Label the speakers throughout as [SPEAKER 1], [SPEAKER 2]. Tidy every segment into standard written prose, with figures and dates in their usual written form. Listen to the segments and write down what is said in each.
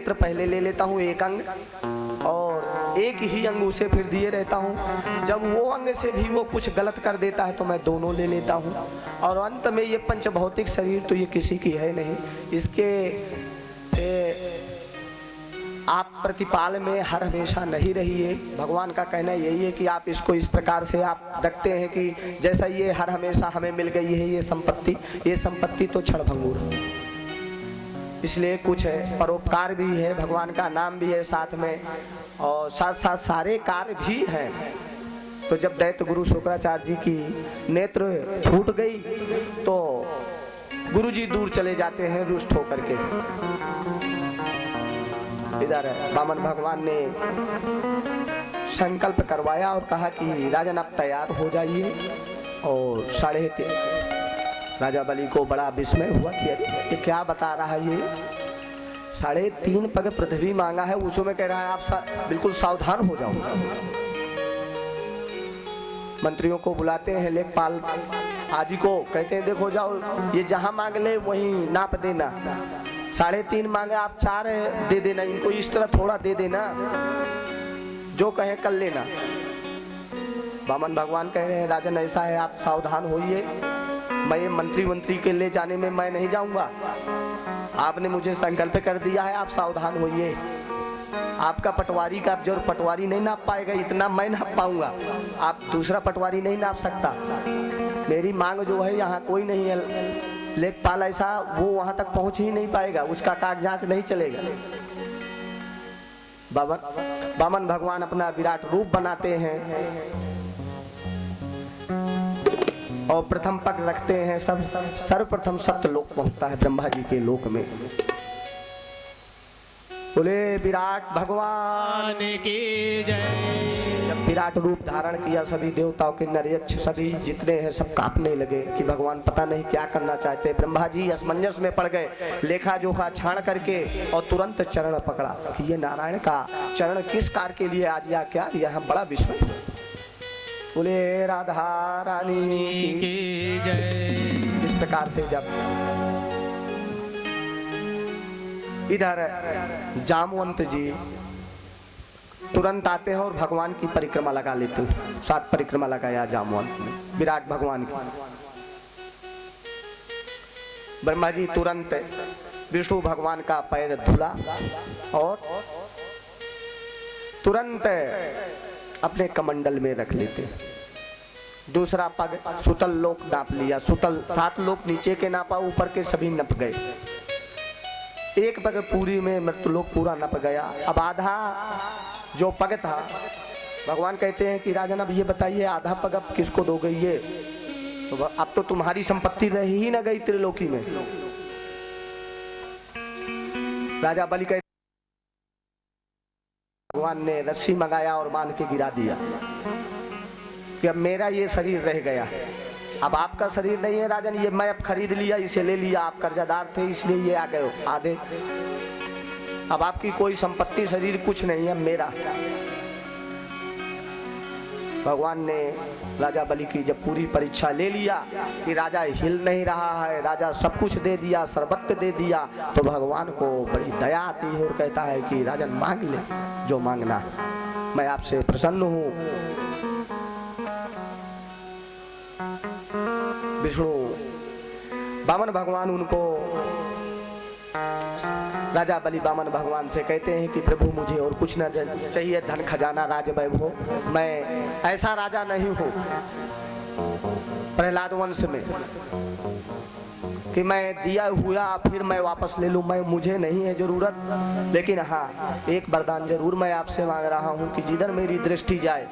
[SPEAKER 1] नेत्र पहले ले लेता हूँ एक अंग, और एक ही अंग उसे फिर दिए रहता हूँ। जब वो अंग से भी वो कुछ गलत कर देता है तो मैं दोनों ले लेता हूँ। और अंत में ये पंचभौतिक शरीर तो ये किसी की है नहीं, इसके आप प्रतिपाल में हर हमेशा नहीं रहिए। भगवान का कहना यही है कि आप इसको इस प्रकार से आप रखते हैं कि जैसा ये हर हमेशा हमें मिल गई है ये संपत्ति तो क्षणभंगुर, इसलिए कुछ है, परोपकार भी है, भगवान का नाम भी है साथ में, और साथ साथ सारे कार्य भी हैं। तो जब दैत्य गुरु शुक्राचार्य जी की नेत्र फूट गई तो गुरु जी दूर चले जाते हैं रुष्ट होकर के। इधर वामन भगवान ने संकल्प करवाया और कहा कि राजन आप तैयार हो जाइए। और 3:30 राजा बलि को बड़ा विस्मय हुआ कि अरे ये क्या बता रहा है, ये 3.5 पग पृथ्वी मांगा है, उसमें कह रहा है आप बिल्कुल सावधान हो जाओ। मंत्रियों को बुलाते हैं, लेखपाल आदि को, कहते हैं देखो जाओ ये जहां मांग ले वहीं नाप देना, 3.5 मांगे आप 4 दे देना, इनको इस तरह थोड़ा दे देना, जो कहे कर लेना। वामन भगवान कह रहे हैं राजन ऐसा है आप सावधान होइए, मैं ये मंत्री के ले जाने में मैं नहीं जाऊंगा, आपने मुझे संकल्प कर दिया है, आप सावधान होइए। आपका पटवारी का जो पटवारी नहीं नाप पाएगा इतना मैं नाप पाऊंगा, आप दूसरा पटवारी नहीं नाप सकता। मेरी मांग जो है यहाँ कोई नहीं है लेखपाल ऐसा, वो वहां तक पहुंच ही नहीं पाएगा, उसका कागजात नहीं चलेगा। वामन भगवान अपना विराट रूप बनाते हैं और प्रथम पग रखते हैं, सर्वप्रथम सप्तलोक पहुंचता है ब्रह्मा जी के लोक में। बोले विराट भगवान की जय। जब विराट रूप धारण किया सभी देवताओं के नरयक्ष सभी जितने हैं सब कांपने लगे कि भगवान पता नहीं क्या करना चाहते। ब्रह्मा जी असमंजस में पड़ गए, लेखा जोखा छाण करके और तुरंत चरण पकड़ा कि ये नारायण का चरण किस कार्य के लिए आज या क्या, यह बड़ा विस्मय। बोले राधा रानी की जय। इस प्रकार से जब इधर जामवंत जी तुरंत आते हैं और भगवान की परिक्रमा लगा लेते हैं। 7 परिक्रमा लगाया जामवंत ने विराट भगवान की। ब्रह्मा जी तुरंत विष्णु भगवान का पैर धुला और तुरंत अपने कमंडल में रख लेते। दूसरा पग सुतल लोक नाप लिया, सुतल 7 लोक नीचे के नापा, ऊपर के सभी नप गए। एक पग पूरी में मृत्युलोक पूरा नप गया। अब आधा जो पग था, भगवान कहते हैं कि राजन अब ये बताइए आधा पग अब किसको दोगे, ये तो अब तो तुम्हारी संपत्ति रह ही ना गई त्रिलोकी में। राजा बलि कहते भगवान ने रस्सी मंगाया और बांध के गिरा दिया कि अब मेरा ये शरीर रह गया, अब आपका शरीर नहीं है राजन, ये मैं अब खरीद लिया, इसे ले लिया, आप कर्जदार थे इसलिए ये आ गए हो आधे, अब आपकी कोई संपत्ति शरीर कुछ नहीं है मेरा। भगवान ने राजा बलि की जब पूरी परीक्षा ले लिया कि राजा हिल नहीं रहा है, राजा सब कुछ दे दिया, सर्वत्र दे दिया, तो भगवान को बड़ी दया आती है और कहता है कि राजन मांग ले जो मांगना, मैं आपसे प्रसन्न हूँ। विष्णु वामन भगवान उनको राजा बलि वामन भगवान से कहते हैं कि प्रभु मुझे और कुछ न चाहिए, धन खजाना राज वैभव, मैं ऐसा राजा नहीं हूँ प्रहलाद वंश में कि मैं दिया हुआ फिर मैं वापस ले लूँ, मैं मुझे नहीं है जरूरत। लेकिन हाँ एक वरदान जरूर मैं आपसे मांग रहा हूँ कि जिधर मेरी दृष्टि जाए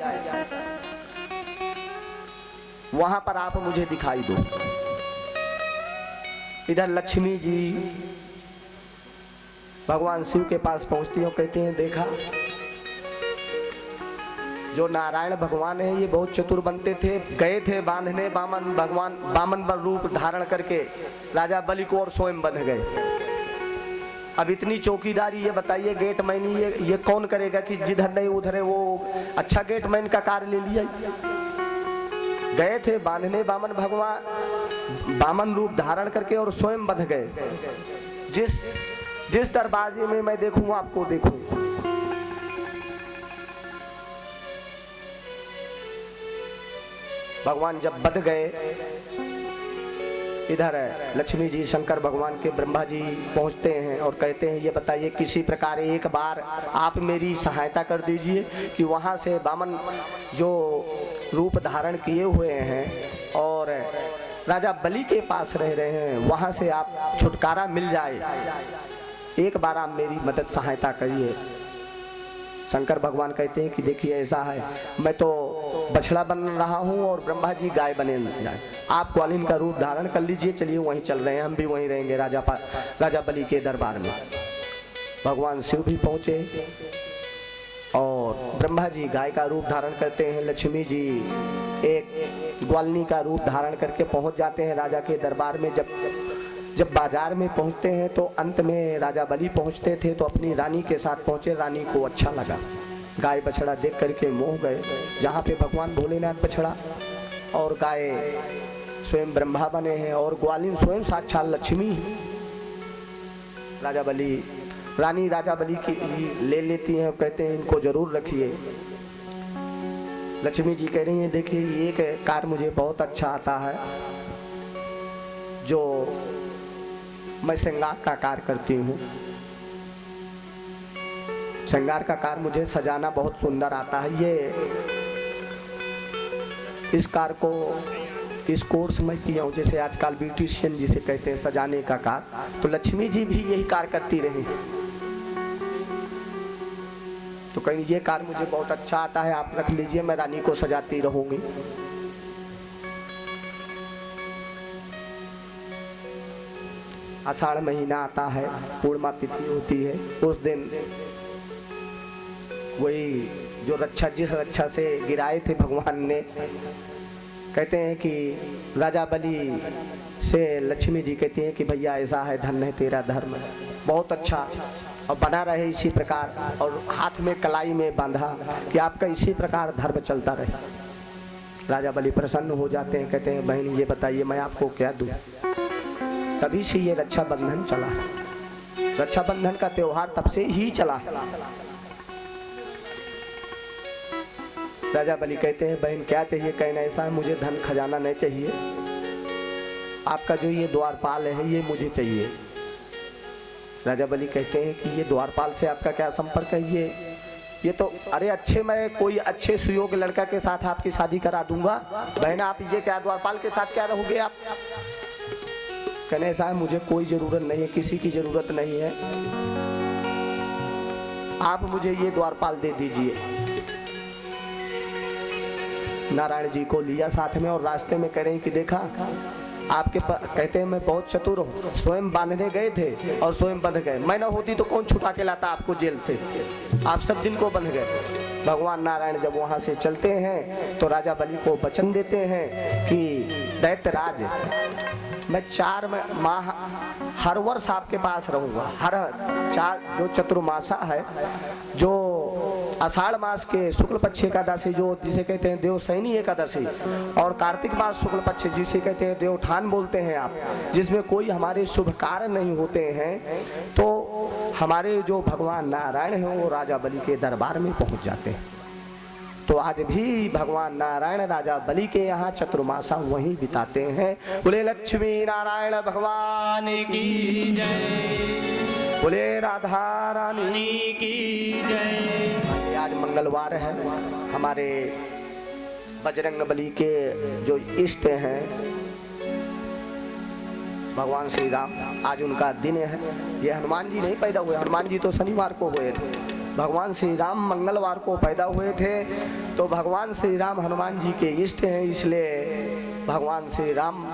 [SPEAKER 1] वहां पर आप मुझे दिखाई दो। इधर लक्ष्मी जी भगवान शिव के पास पहुंचती हो, कहते हैं देखा जो नारायण भगवान है ये बहुत चतुर बनते थे, गए थे बांधने वामन भगवान वामन रूप धारण करके राजा बलि को और स्वयं बंध गए। अब इतनी चौकीदारी ये बताइए गेट मैन ये कौन करेगा कि जिधर नहीं उधर है, वो अच्छा गेट मैन का कार्य ले लिया। गए थे बांधने वामन भगवान वामन रूप धारण करके और स्वयं बंध गए। जिस दरवाजे में मैं देखूं आपको देखूं। भगवान जब बध गए, इधर लक्ष्मी जी शंकर भगवान के ब्रह्मा जी पहुंचते हैं और कहते हैं ये बताइए किसी प्रकार एक बार आप मेरी सहायता कर दीजिए कि वहां से वामन जो रूप धारण किए हुए हैं और राजा बलि के पास रह रहे हैं वहां से आप छुटकारा मिल जाए, एक बार आप मेरी मदद सहायता करिए। शंकर भगवान कहते हैं कि देखिए ऐसा है, मैं तो बछड़ा बन रहा हूँ और ब्रह्मा जी गाय बने जाए, आप ग्वालिन का रूप धारण कर लीजिए, चलिए वहीं चल रहे हैं, हम भी वहीं रहेंगे राजा बलि के दरबार में। भगवान शिव भी पहुँचे और ब्रह्मा जी गाय का रूप धारण करते हैं, लक्ष्मी जी एक ग्वालिनी का रूप धारण करके पहुँच जाते हैं राजा के दरबार में। जब बाजार में पहुंचते हैं तो अंत में राजा बलि पहुंचते थे तो अपनी रानी के साथ पहुंचे, रानी को अच्छा लगा, गाय बछड़ा देख करके मोह गए। जहाँ पे भगवान भोलेनाथ बछड़ा और गाय स्वयं ब्रह्मा बने हैं और ग्वालिन स्वयं साक्षात लक्ष्मी। रानी राजा बलि की ले लेती हैं और कहते हैं इनको जरूर रखिए। लक्ष्मी जी कह रही हैं देखिए एक कार्य मुझे बहुत अच्छा आता है, जो मैं श्रृंगार का कार्य करती हूँ, श्रृंगार का कार्य मुझे सजाना बहुत सुंदर आता है। इस कार्य को इस कोर्स में किया हूँ, जैसे आजकल ब्यूटिशियन जिसे कहते हैं सजाने का कार्य, तो लक्ष्मी जी भी यही कार्य करती रही। तो कहीं ये कार्य मुझे बहुत अच्छा आता है, आप रख लीजिए, मैं रानी को सजाती रहूंगी। आषाढ़ महीना आता है, पूर्णिमा तिथि होती है, उस दिन वही जो रक्षा जिस रक्षा से गिराए थे भगवान ने, कहते हैं कि राजा बलि से लक्ष्मी जी कहती हैं कि भैया ऐसा है, धन है तेरा धर्म, बहुत अच्छा और बना रहे इसी प्रकार, और हाथ में कलाई में बांधा कि आपका इसी प्रकार धर्म चलता रहे। राजा बलि प्रसन्न हो जाते हैं, कहते हैं बहन ये बताइए मैं आपको क्या दूं। तभी से ये रक्षाबंधन चला है, रक्षाबंधन का त्योहार तब से ही चला है। राजा बलि कहते हैं बहन क्या चाहिए, कहना ऐसा है मुझे धन खजाना नहीं चाहिए, आपका जो ये द्वारपाल है ये मुझे चाहिए। राजा बलि कहते हैं कि ये द्वारपाल से आपका क्या संपर्क है, ये तो अरे अच्छे मैं कोई अच्छे सुयोग्य लड़का के साथ आपकी शादी करा दूंगा, बहन आप ये क्या द्वारपाल के साथ क्या रहोगे आप। कहने ऐसा है मुझे कोई जरूरत नहीं है, किसी की जरूरत नहीं है, आप मुझे ये द्वारपाल दे दीजिए। नारायण जी को लिया साथ में और रास्ते में कह रहे हैं कि देखा आपके कहते हैं मैं बहुत चतुर हूँ, स्वयं बांधने गए थे और स्वयं बंध गए, मैं न होती तो कौन छुटा के लाता आपको जेल से, आप सब दिन को बंध गए। भगवान नारायण जब वहां से चलते हैं तो राजा बलि को वचन देते हैं कि दैत्यराज मैं 4 माह हर वर्ष आपके पास रहूंगा, हर 4 जो चतुर्मासा है, जो आषाढ़ मास के शुक्ल पक्ष एकादशी जो जिसे कहते हैं देवशयनी एकादशी, और कार्तिक मास शुक्ल पक्ष जिसे कहते हैं देवठान बोलते हैं आप, जिसमें कोई हमारे शुभ कार्य नहीं होते हैं, तो हमारे जो भगवान नारायण हैं वो राजा बलि के दरबार में पहुंच जाते हैं। तो आज भी भगवान नारायण राजा बलि के यहाँ चतुर्मासा वहीं बिताते हैं। बोले लक्ष्मी नारायण भगवान की जय, बोले राधा रानी की जय। आज मंगलवार है, हमारे बजरंग बली के जो इष्ट हैं भगवान श्री राम, आज उनका दिन है। ये हनुमान जी नहीं पैदा हुए, हनुमान जी तो शनिवार को हुए थे, भगवान श्री राम मंगलवार को पैदा हुए थे। तो भगवान श्री राम हनुमान जी के इष्ट हैं, इसलिए भगवान श्री राम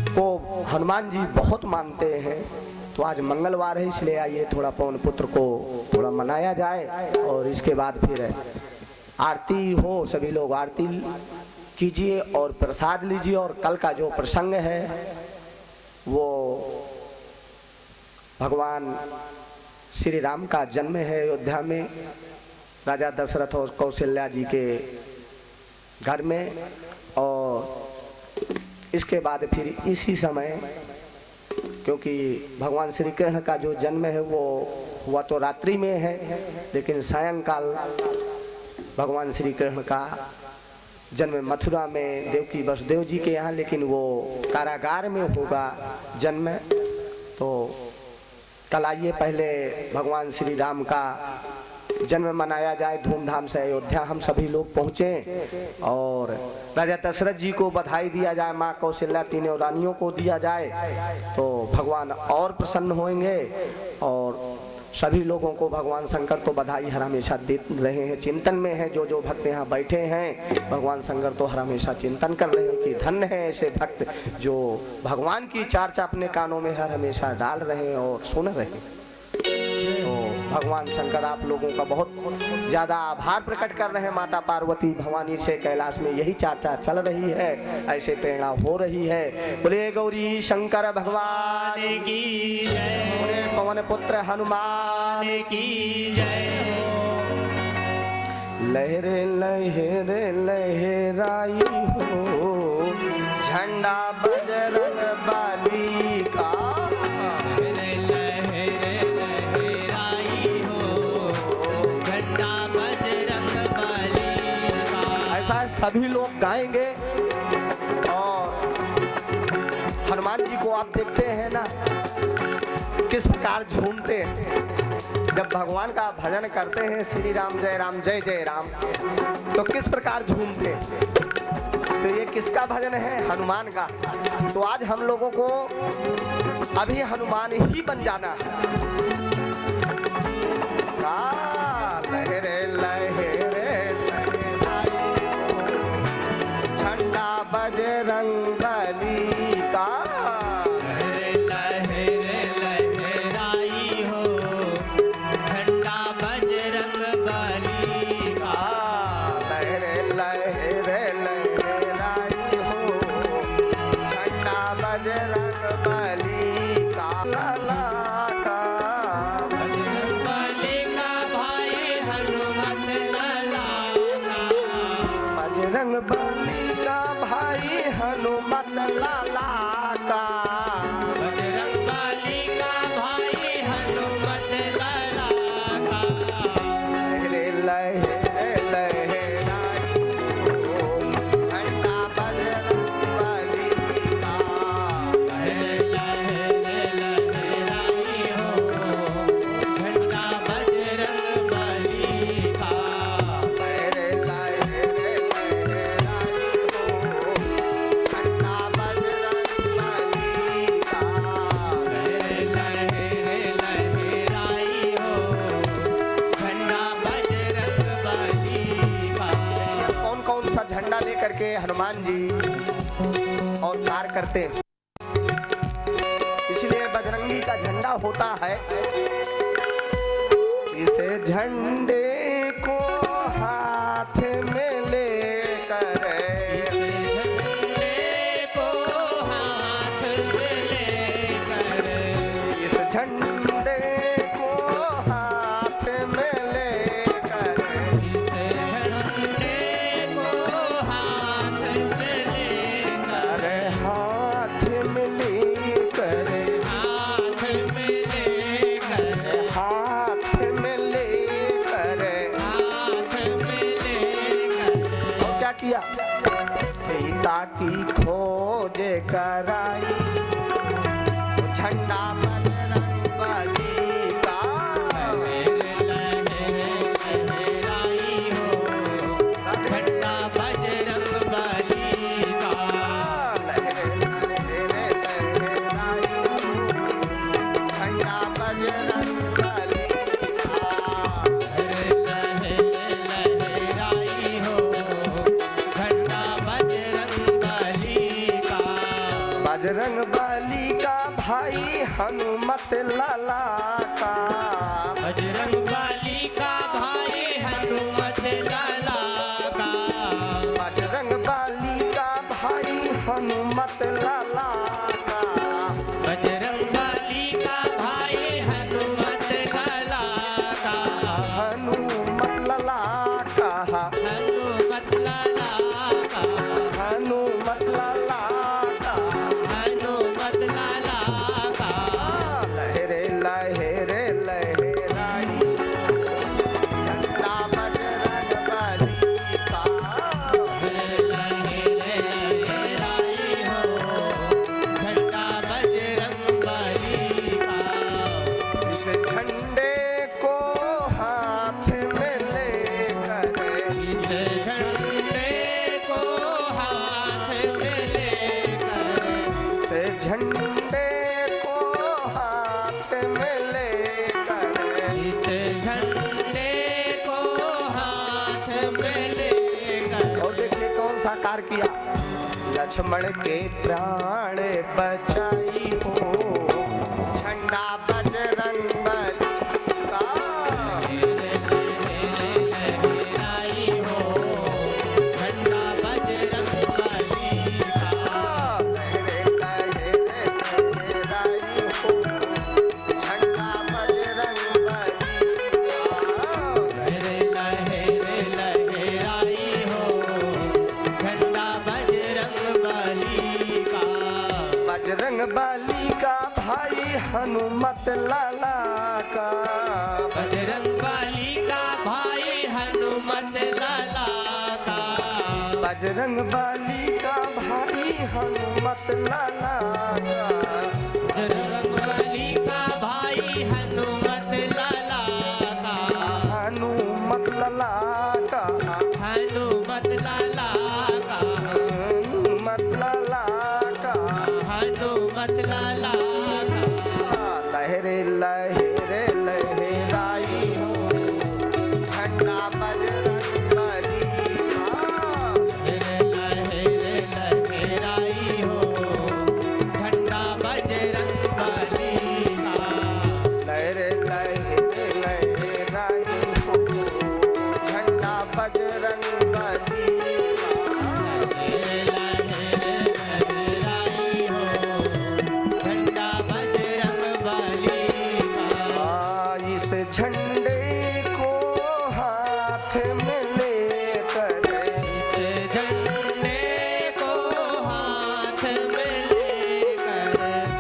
[SPEAKER 1] को हनुमान जी बहुत मानते हैं। तो आज मंगलवार है, इसलिए आइए थोड़ा पवन पुत्र को थोड़ा मनाया जाए और इसके बाद फिर आरती हो, सभी लोग आरती कीजिए और प्रसाद लीजिए। और कल का जो प्रसंग है वो भगवान श्री राम का जन्म है अयोध्या में, राजा दशरथ और कौशल्या जी के घर में। और इसके बाद फिर इसी समय क्योंकि भगवान श्री कृष्ण का जो जन्म है वो हुआ तो रात्रि में है, लेकिन सायंकाल भगवान श्री कृष्ण का जन्म मथुरा में देवकी वसुदेव जी के यहाँ, लेकिन वो कारागार में होगा जन्म। तो कल आइए पहले भगवान श्री राम का जन्म मनाया जाए धूमधाम से। अयोध्या हम सभी लोग पहुँचे और राजा दशरथ जी को बधाई दिया जाए, माँ कौशल्या तीनों रानियों को दिया जाए तो भगवान और प्रसन्न होंगे। और सभी लोगों को भगवान शंकर तो बधाई हर हमेशा दे रहे हैं, चिंतन में है। जो जो भक्त यहाँ बैठे हैं भगवान शंकर तो हर हमेशा चिंतन कर रहे हैं कि धन्य है ऐसे भक्त जो भगवान की चर्चा अपने कानों में हर हमेशा डाल रहे हैं और सुन रहे हैं। तो भगवान शंकर आप लोगों का बहुत ज्यादा आभार प्रकट कर रहे हैं। माता पार्वती भवानी से कैलाश में यही चर्चा चल रही है, ऐसे प्रेरणा हो रही है। बोले गौरी शंकर भगवान की जय, बोले पवन पुत्र हनुमान की जय। लहरे लहरे लहराई हो झंडा बजरंग बली का, सभी लोग गाएंगे। और हनुमान जी को आप देखते हैं ना किस प्रकार झूमते हैं जब भगवान का भजन करते हैं, श्री राम जय जय राम, तो किस प्रकार झूमते हैं। तो ये किसका भजन है? हनुमान का। तो आज हम लोगों को अभी हनुमान ही बन जाना है। लहरे लहरे बजरंग बली का, लहरे लहरे लहराई हो झंडा बजरंग बली का, लहरे लहरे लहराई हो झंडा बजरंग बली का, लाला का बजरंग बली का भाई हनुमत लाला का, बजरंग बली भाई हनुमत लाला का, बजरंग बली का भाई हनुमत लाला का, लहरे लहरे लहराई हो झंडा बजरंग बली का, लहरे लहरे लहराई हो झंडा बजरंग बली का, लहरे लहरे झंडा लेकर के हनुमान जी और पार करते हैं। इसलिए बजरंगी का झंडा होता है। इसे झंडे को हाथ में लेकर, झंडे को हाथ में लेकर, इस झंडे को हाथ में लेकर, किया सीता की खोज कराई झंडा बजरंग बली का, लहराई हो झंडा बजरंग बली का, लहराई हो झंडा बजरंग बली का, बजरंग बली का भाई हनुमत लाला का, बजरंग बली का भाई हनुमत लाला का, बजरंग बली का भाई हनुमत लाला का, बजरंग बली का भाई हनुमत लाला का, हनुमत लाला का, हनुमत लाला का, हनुमत लाला का, हनुमत लाला का, प्रकार किया, लक्ष्मण के प्राण बचाई हो, झंडा बजरंग बली का।
[SPEAKER 2] लहराई हो, झंडा बजरंग बली का।
[SPEAKER 1] लहरे लहराई हो, झंडा बजरंग बली का।
[SPEAKER 2] लहरे लहराई हो, झंडा बजरंग बली का।
[SPEAKER 1] बजरंग बली का भाई हनुमत लाला का।
[SPEAKER 2] बजरंग बली का भाई हनुमत लाला का।
[SPEAKER 1] बजरंग बली का भाई हनुमत लाला का।
[SPEAKER 2] बजरंग बली का भाई हनुमत लाला का।
[SPEAKER 1] हनुमत लाला का।
[SPEAKER 2] हनुमत लाला का।
[SPEAKER 1] हनुमत लाला का।
[SPEAKER 2] हनुमत लाला का।
[SPEAKER 1] लहरे लहरे लहराई हो, झंडा बजरंग बली का।
[SPEAKER 2] लहरे लहराई हो, झंडा बजरंग बली का।
[SPEAKER 1] लहरे लहरे लहराई हो, झंडा बजरंग बली का।
[SPEAKER 2] लहराई हो, झंडा बजरंग बली का।
[SPEAKER 1] इस झंडे को हाथ में लेकर,
[SPEAKER 2] इस झंडे को हाथ में लेकर।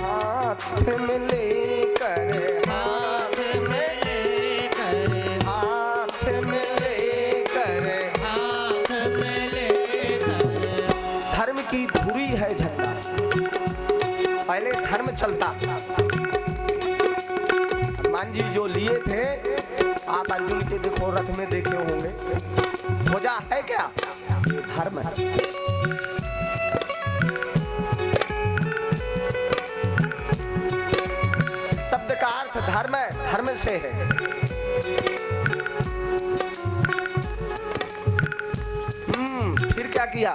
[SPEAKER 1] हाथ में लेकर,
[SPEAKER 2] हाथ में लेकर।
[SPEAKER 1] हाथ में लेकर।
[SPEAKER 2] हाथ में लेकर।
[SPEAKER 1] धर्म की धुरी है झंडा। पहले धर्म चलता। हनुमान जी जो लिए थे, आप अर्जुन के देखो रथ में देखे होंगे, ध्वजा है क्या? ये धर्म है। शब्द का अर्थ धर्म है, धर्म से है। फिर क्या किया?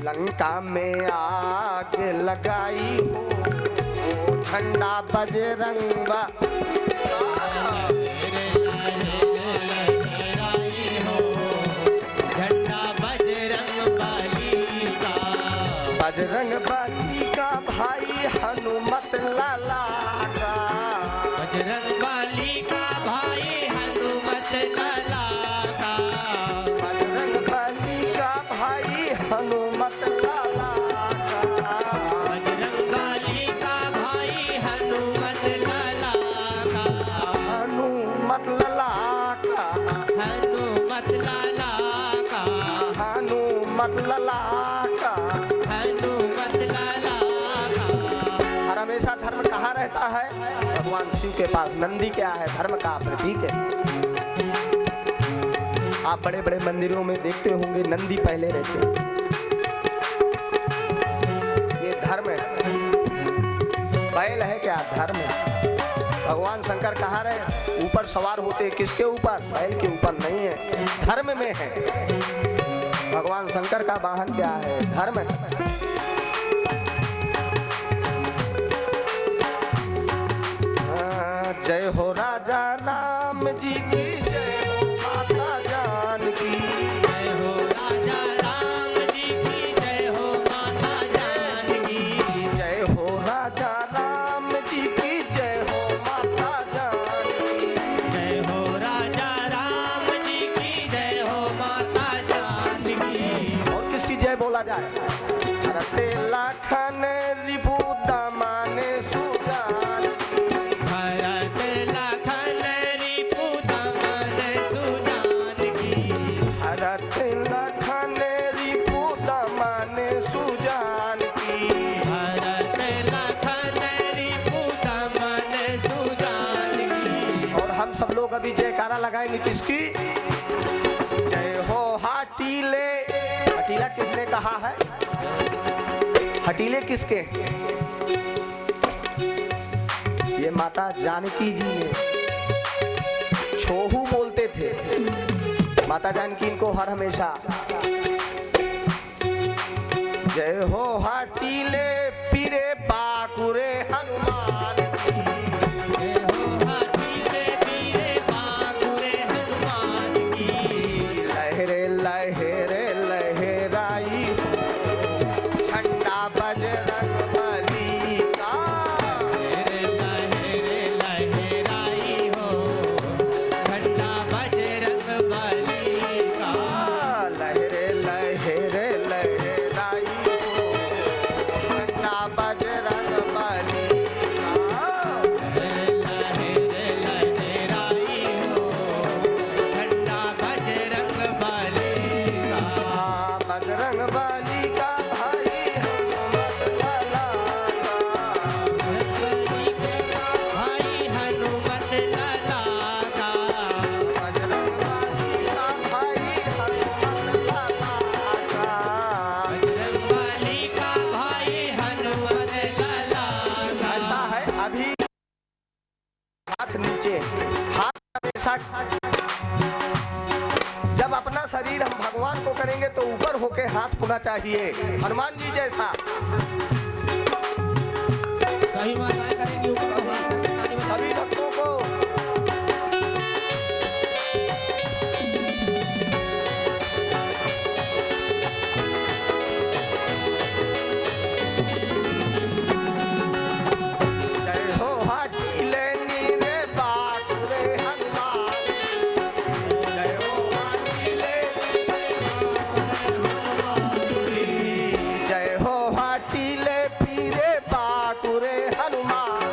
[SPEAKER 1] लंका में आग लगाई हो, झंडा बजरंग
[SPEAKER 2] लहराई हो, झंडा बजरंग बली का।
[SPEAKER 1] बजरंग बली का भाई हनुमत लाला का।
[SPEAKER 2] बजरंग बली का भाई हनुमत लाला का।
[SPEAKER 1] बजरंग बली का भाई हनुमत लाला का।
[SPEAKER 2] बजरंग बली का भाई हनुमत लाला का।
[SPEAKER 1] हनुमत लाला का।
[SPEAKER 2] हनुमत लाला का।
[SPEAKER 1] हनुमत लाला का।
[SPEAKER 2] हनुमत लाला का।
[SPEAKER 1] और हमेशा धर्म कहाँ रहता है? भगवान शिव के पास। नंदी क्या है? धर्म का प्रतीक है। आप बड़े बड़े मंदिरों में देखते होंगे नंदी पहले रहते हैं। ये धर्म है। बैल है क्या? धर्म है। भगवान शंकर कहाँ रहे? ऊपर सवार होते। किसके ऊपर? बैल के ऊपर नहीं है, धर्म में है। भगवान शंकर का वाहन क्या है? धर्म है। जय हो राजा राम जी की, जय हो माता जानकी।
[SPEAKER 2] जय हो राजा राम जी की, जय हो माता जानकी।
[SPEAKER 1] जय हो राजा राम जी की, जय हो माता जानकी।
[SPEAKER 2] जय हो राजा राम जी की, जय हो माता जानकी।
[SPEAKER 1] और किसकी जय बोला जाए? रते लाखन रिपु दमाने सुजान।
[SPEAKER 2] भरत लखन रिपु दमन सुजान की।
[SPEAKER 1] भरत लखन रिपु दमाने सुजान की।
[SPEAKER 2] भरत लखन रिपु दमन सुजान की।
[SPEAKER 1] और हम सब लोग अभी जयकारा लगाएंगे किसकी? जय हो हाटीले। हटीला किसने कहा है? हटीले किसके? ये माता जानकी जी ने। छोहू बोलते थे माता जानकी इनको हर हमेशा। जय हो हाटीले पीरे बाकुरे हनुमान
[SPEAKER 2] जय हो हाथीले पीरे बाकुरे हनुमान की
[SPEAKER 1] लहरे लहरे लहराई झंडा बजरंग बली का
[SPEAKER 2] लहरे लहराई हो झंडा बजरंग बली का
[SPEAKER 1] लहरे लहरे लहराई झंडा बजरंग बली का
[SPEAKER 2] लहरे लहराई हो झंडा बजरंग बली का
[SPEAKER 1] बजरंग बली का भाई हनुमत लाला
[SPEAKER 2] बजरंग भाई हनुमत लाला का
[SPEAKER 1] बजरंग बली का भाई हनुमत लाला का
[SPEAKER 2] बजरंग बली का भाई हनुमत लाला का
[SPEAKER 1] ऐसा है अभी हाथ नीचे हाथ हमेशा जब अपना शरीर हम भगवान को करेंगे तो ऊपर होके हाथ होना चाहिए हनुमान जी जैसा
[SPEAKER 2] सही माताएं करेंगी ऊपर को हाथ करके ताली बजा
[SPEAKER 1] सभी भक्तों को जय हो हाटीले नीरे बाकुरे हनुमान जय हो हाटीले जय हो हाटीले पीरे बाकुरे हनुमान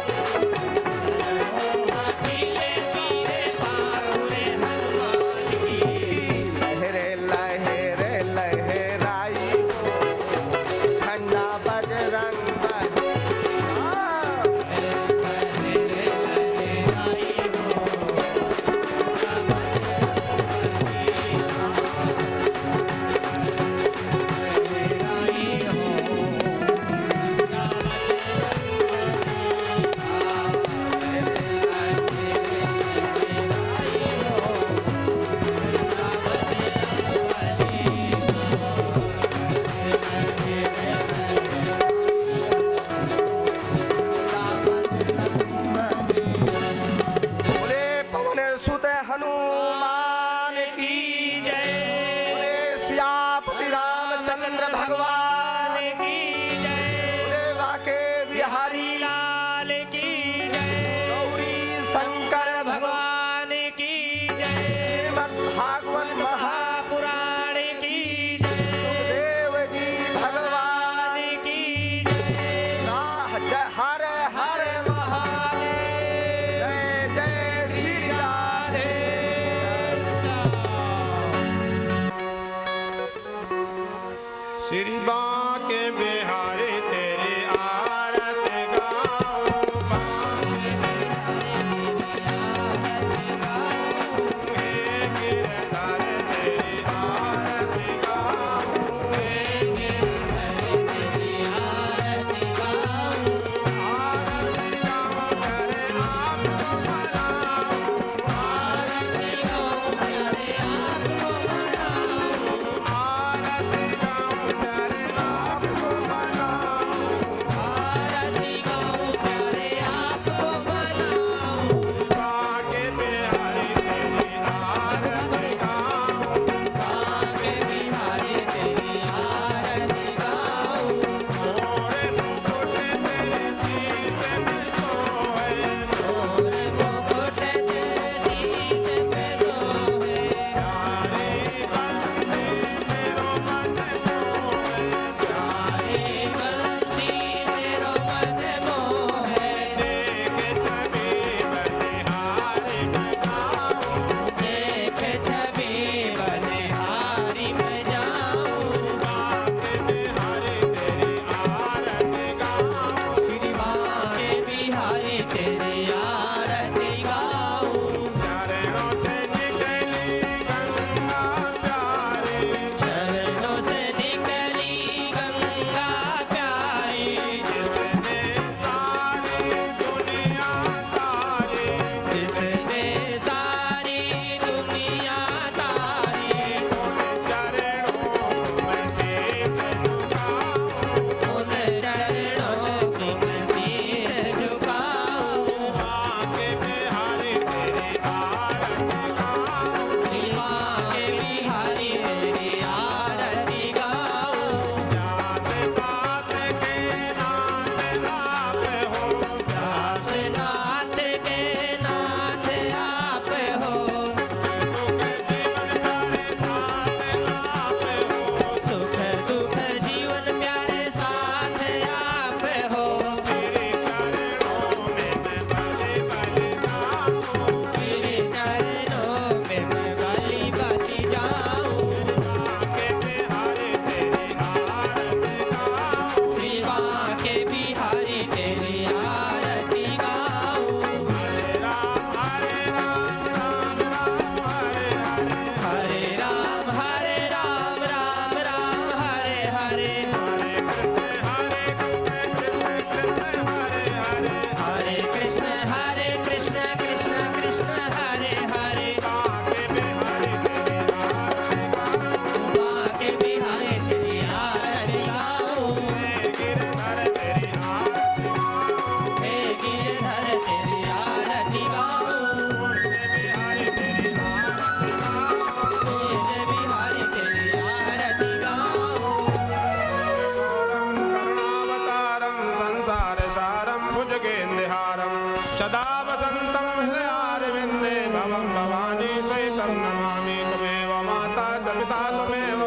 [SPEAKER 3] भवं भवानी सहितं नमामि त्वमेव माता च पिता त्वमेव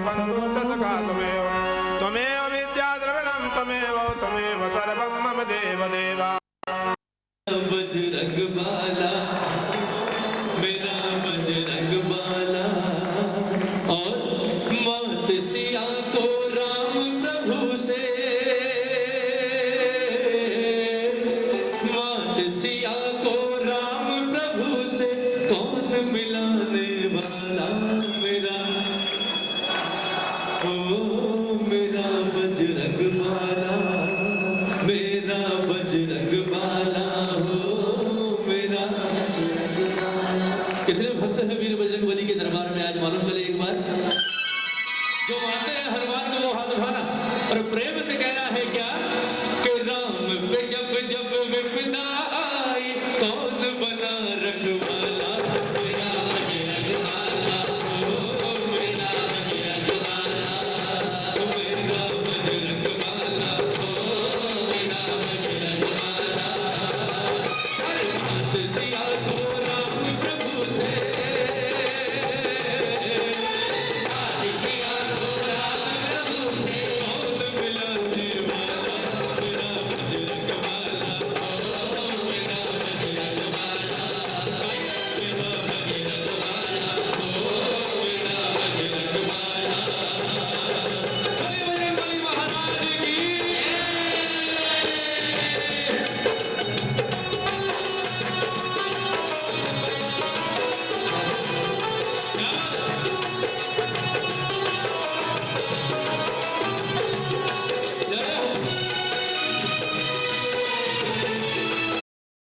[SPEAKER 3] बन्धु च सखा त्वमेव विद्या द्रविणं त्वमेव सर्वं मम देव देवा।
[SPEAKER 4] बजरंग बाला मेरा बजरंग बाला और मात सिया को राम प्रभु से मात सिया को राम प्रभु से कौन मिलाने वाला मेरा ओ मेरा बजरंग बाला मेरा बजरंग बाला हो मेरा। कितने भक्त हैं